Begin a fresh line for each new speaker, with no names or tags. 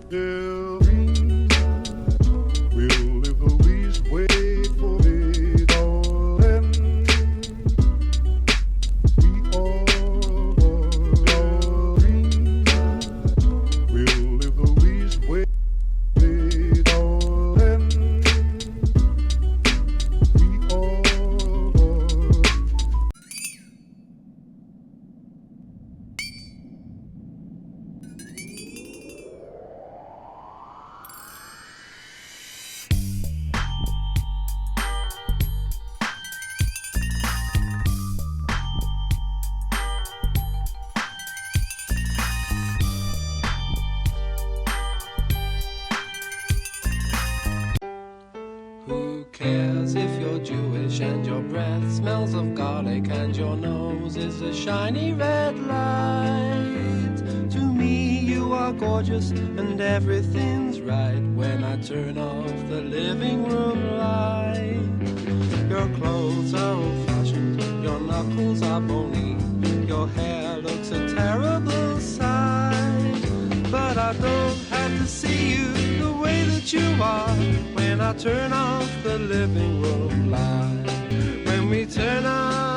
Tell me, will if the least wait for me, darling? We all darling. Will if the least wait, darling? We all.
Who cares if you're Jewish and your breath smells of garlic and your nose is a shiny red light? To me you are gorgeous and everything's right when I turn off the living room light. Your clothes are old-fashioned, your knuckles are bony, your hair looks a terrible sight. But I don't have to see you the way that you are when I turn off the living room light. When we turn on